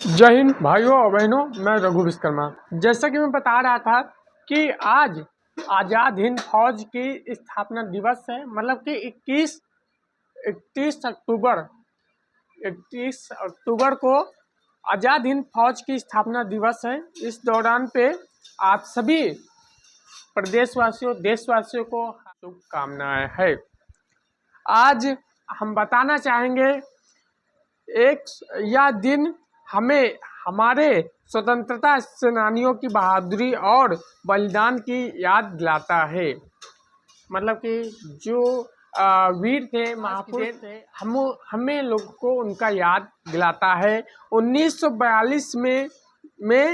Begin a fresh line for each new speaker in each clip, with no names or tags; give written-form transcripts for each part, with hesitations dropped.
जय हिंद भाइयों और बहनों, मैं रघु विश्वकर्मा। जैसा कि मैं बता रहा था कि आज आज़ाद हिंद फौज की स्थापना दिवस है। मतलब कि 31 अक्टूबर 31 अक्टूबर को आज़ाद हिंद फौज की स्थापना दिवस है। इस दौरान पे आप सभी प्रदेशवासियों, देशवासियों को शुभकामनाएं है। आज हम बताना चाहेंगे, एक यह दिन हमें हमारे स्वतंत्रता सेनानियों की बहादुरी और बलिदान की याद दिलाता है। मतलब कि जो वीर थे, महापुरुष थे, हमें लोगों को उनका याद दिलाता है। 1942 में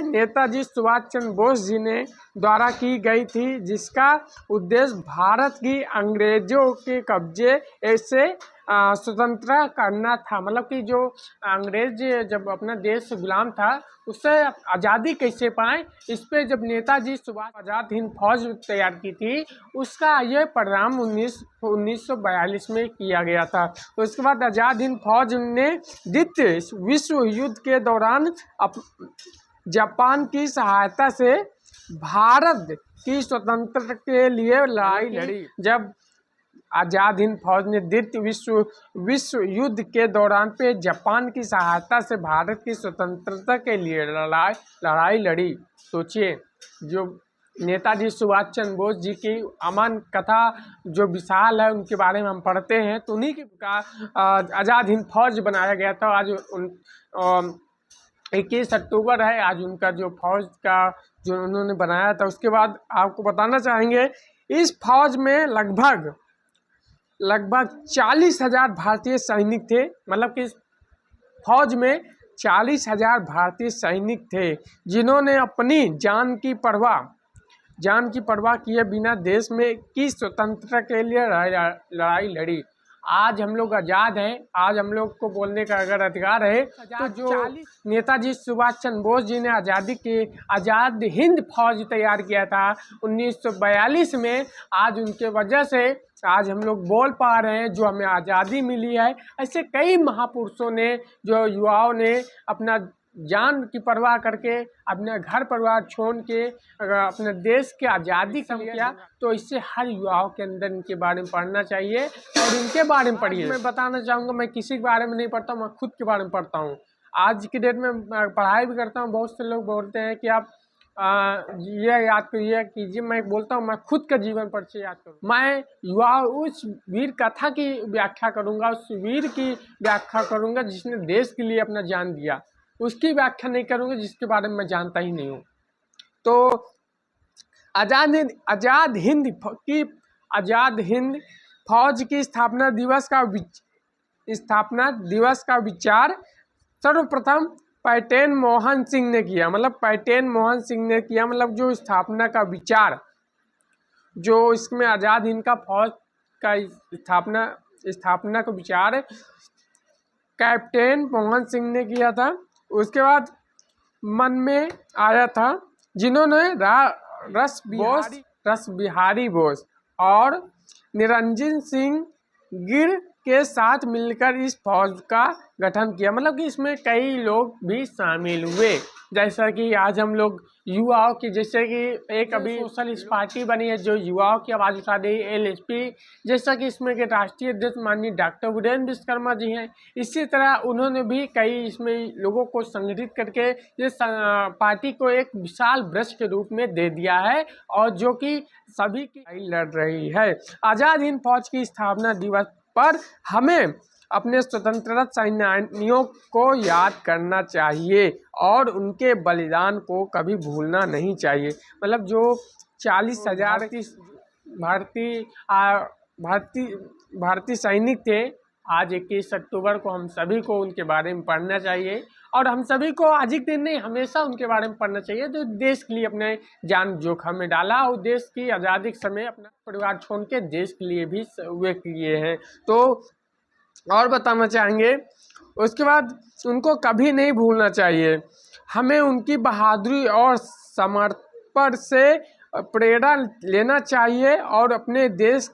नेताजी सुभाष चंद्र बोस जी ने द्वारा की गई थी, जिसका उद्देश्य भारत की अंग्रेजों के कब्जे से स्वतंत्र करना था। मतलब कि जो अंग्रेज जब अपना देश गुलाम था, उससे आज़ादी कैसे पाए, इस पे जब नेताजी सुभाष आज़ाद हिंद फौज तैयार की थी, उसका ये परिणाम 1942 में किया गया था। तो इसके बाद आज़ाद हिंद फौज ने द्वितीय विश्व युद्ध के दौरान जापान की सहायता से भारत की स्वतंत्रता के लिए लड़ाई लड़ी। जब आज़ाद हिंद फौज ने द्वितीय विश्व युद्ध के दौरान पे जापान की सहायता से भारत की स्वतंत्रता के लिए लड़ाई लड़ी। सोचिए, जो नेताजी सुभाष चंद्र बोस जी की अमन कथा जो विशाल है, उनके बारे में हम पढ़ते हैं, तो उन्हीं का आज़ाद हिंद फौज बनाया गया था। आज 21 अक्टूबर है, आज उनका जो फौज का जो उन्होंने बनाया था। उसके बाद आपको बताना चाहेंगे, इस फौज में लगभग 40,000 भारतीय सैनिक थे। मतलब कि इस फौज में 40,000 भारतीय सैनिक थे, जिन्होंने अपनी जान की परवाह किए बिना देश में की स्वतंत्रता के लिए लड़ाई लड़ी। आज हम लोग आज़ाद हैं, आज हम लोग को बोलने का अगर अधिकार है, तो जो नेताजी सुभाष चंद्र बोस जी ने आज़ाद हिंद फौज तैयार किया था 1942 में, आज उनके वजह से आज हम लोग बोल पा रहे हैं, जो हमें आज़ादी मिली है। ऐसे कई महापुरुषों ने, जो युवाओं ने अपना जान की परवाह करके अपने घर परिवार छोड़ के अपने देश के आज़ादी के लिए किया। तो इससे हर युवाओं के अंदर इनके बारे में पढ़ना चाहिए और इनके बारे में पढ़िए। मैं बताना चाहूँगा, मैं किसी के बारे में नहीं पढ़ता हूँ, मैं खुद के बारे में पढ़ता हूँ। आज की डेट में पढ़ाई भी करता हूँ। बहुत से लोग बोलते हैं कि आप ये याद करिए, कीजिए। मैं बोलता हूँ, मैं खुद का जीवन परिचय याद करूँ। मैं युवा उस वीर कथा की व्याख्या करूँगा, उस वीर की व्याख्या करूँगा जिसने देश के लिए अपना जान दिया। उसकी व्याख्या नहीं करूँगा जिसके बारे में मैं जानता ही नहीं हूँ। तो आज़ाद हिंद फौज की स्थापना दिवस का विचार सर्वप्रथम पैटेन मोहन सिंह ने किया। मतलब जो स्थापना का विचार, जो इसमें आज़ाद हिंद का फौज का स्थापना का विचार कैप्टन मोहन सिंह ने किया था। उसके बाद मन में आया था, जिन्होंने रस बिहारी बोस और निरंजन सिंह गिर के साथ मिलकर इस फौज का गठन किया। मतलब कि इसमें कई लोग भी शामिल हुए, जैसा कि आज हम लोग युवाओं की, जैसे कि एक अभी सोशलिस्ट पार्टी बनी है जो युवाओं की आवाज़ उठा रही है, LSP। जैसा कि इसमें के राष्ट्रीय अध्यक्ष माननीय डॉक्टर वीरेंद्र विश्वकर्मा जी हैं। इसी तरह उन्होंने भी कई इसमें लोगों को संगठित करके इस पार्टी को एक विशाल वृक्ष के रूप में दे दिया है, और जो कि सभी की लड़ रही है। आज़ाद हिंद फौज की स्थापना दिवस पर हमें अपने स्वतंत्रता सेनानियों को याद करना चाहिए और उनके बलिदान को कभी भूलना नहीं चाहिए। मतलब जो 40,000 की भारतीय सैनिक थे, आज 21 अक्टूबर को हम सभी को उनके बारे में पढ़ना चाहिए। और हम सभी को आज ही दिन नहीं, हमेशा उनके बारे में पढ़ना चाहिए, जो देश के लिए अपने जान जोखिम में डाला और देश की आज़ादी के समय अपना परिवार छोड़ के देश के लिए भी वे किए हैं। तो और बताना चाहेंगे, उसके बाद उनको कभी नहीं भूलना चाहिए। हमें उनकी बहादुरी और समर्पण से प्रेरणा लेना चाहिए और अपने देश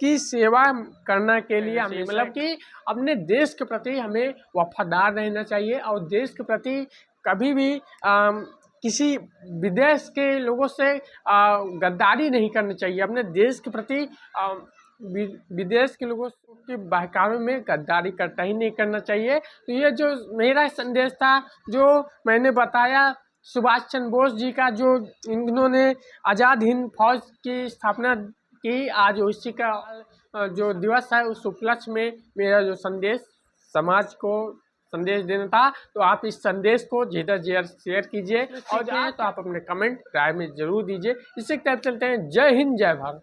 की सेवा करने के लिए हमें, मतलब कि अपने देश के प्रति हमें वफादार रहना चाहिए और देश के प्रति कभी भी किसी विदेश के लोगों से गद्दारी नहीं करनी चाहिए। अपने देश के प्रति विदेश के लोगों के बहकावे में गद्दारी करता ही नहीं करना चाहिए। तो ये जो मेरा संदेश था, जो मैंने बताया सुभाष चंद्र बोस जी का, जो इन्होंने आज़ाद हिंद फौज की स्थापना की, आज उसी का जो दिवस है उस उपलक्ष्य में मेरा जो संदेश समाज को संदेश देना था। तो आप इस संदेश को ज़्यादा शेयर कीजिए और तो आप अपने कमेंट राय में ज़रूर दीजिए। इससे तय चलते हैं। जय हिंद, जय भारत।